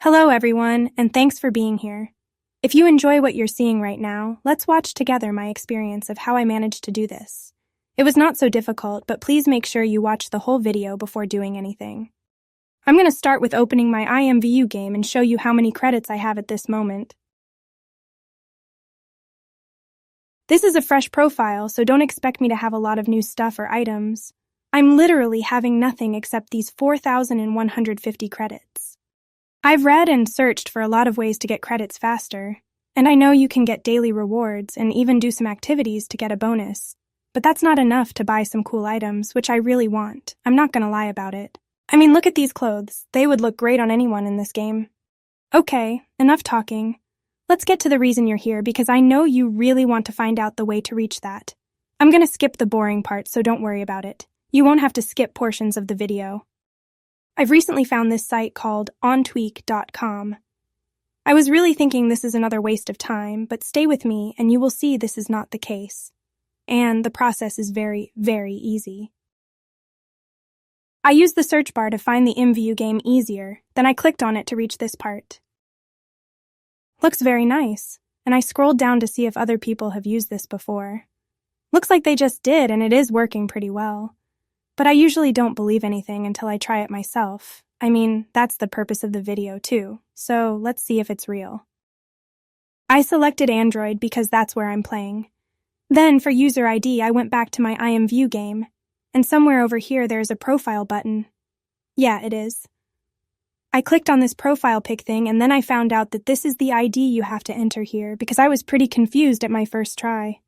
Hello, everyone, and thanks for being here. If you enjoy what you're seeing right now, let's watch together my experience of how I managed to do this. It was not so difficult, but please make sure you watch the whole video before doing anything. I'm going to start with opening my IMVU game and show you how many credits I have at this moment. This is a fresh profile, so don't expect me to have a lot of new stuff or items. I'm literally having nothing except these 4,150 credits. I've read and searched for a lot of ways to get credits faster, and I know you can get daily rewards and even do some activities to get a bonus, but that's not enough to buy some cool items, which I really want. I'm not gonna lie about it. I mean, look at these clothes. They would look great on anyone in this game. Okay, enough talking. Let's get to the reason you're here because I know you really want to find out the way to reach that. I'm gonna skip the boring part, so don't worry about it. You won't have to skip portions of the video. I've recently found this site called ontweak.com. I was really thinking this is another waste of time, but stay with me and you will see this is not the case. And the process is very, very easy. I used the search bar to find the IMVU game easier, then I clicked on it to reach this part. Looks very nice, and I scrolled down to see if other people have used this before. Looks like they just did, and it is working pretty well. But I usually don't believe anything until I try it myself. I mean, that's the purpose of the video too, so let's see if it's real. I selected Android because that's where I'm playing. Then, for user ID, I went back to my IMVU game, and somewhere over here there's a profile button. Yeah, it is. I clicked on this profile pic thing and then I found out that this is the ID you have to enter here because I was pretty confused at my first try.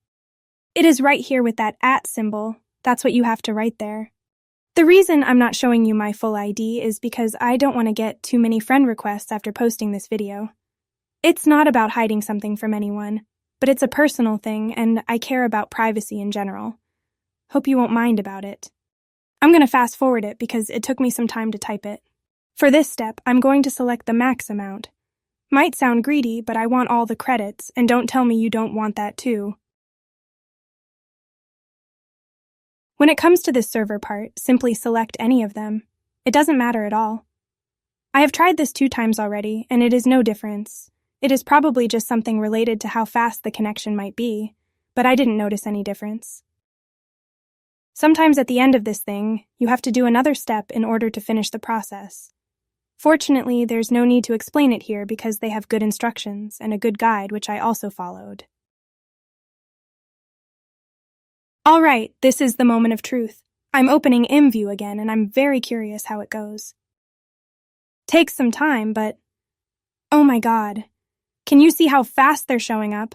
It is right here with that @ symbol. That's what you have to write there. The reason I'm not showing you my full ID is because I don't want to get too many friend requests after posting this video. It's not about hiding something from anyone, but it's a personal thing and I care about privacy in general. Hope you won't mind about it. I'm going to fast forward it because it took me some time to type it. For this step, I'm going to select the max amount. Might sound greedy, but I want all the credits, and don't tell me you don't want that too. When it comes to this server part, simply select any of them. It doesn't matter at all. I have tried this 2 times already, and it is no difference. It is probably just something related to how fast the connection might be, but I didn't notice any difference. Sometimes at the end of this thing, you have to do another step in order to finish the process. Fortunately, there's no need to explain it here because they have good instructions and a good guide, which I also followed. All right, this is the moment of truth. I'm opening IMVU again, and I'm very curious how it goes. Takes some time, but oh my god. Can you see how fast they're showing up?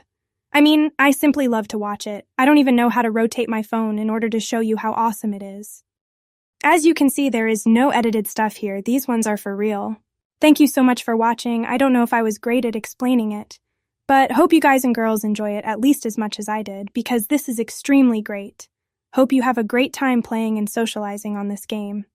I mean, I simply love to watch it. I don't even know how to rotate my phone in order to show you how awesome it is. As you can see, there is no edited stuff here. These ones are for real. Thank you so much for watching. I don't know if I was great at explaining it, but hope you guys and girls enjoy it at least as much as I did, because this is extremely great. Hope you have a great time playing and socializing on this game.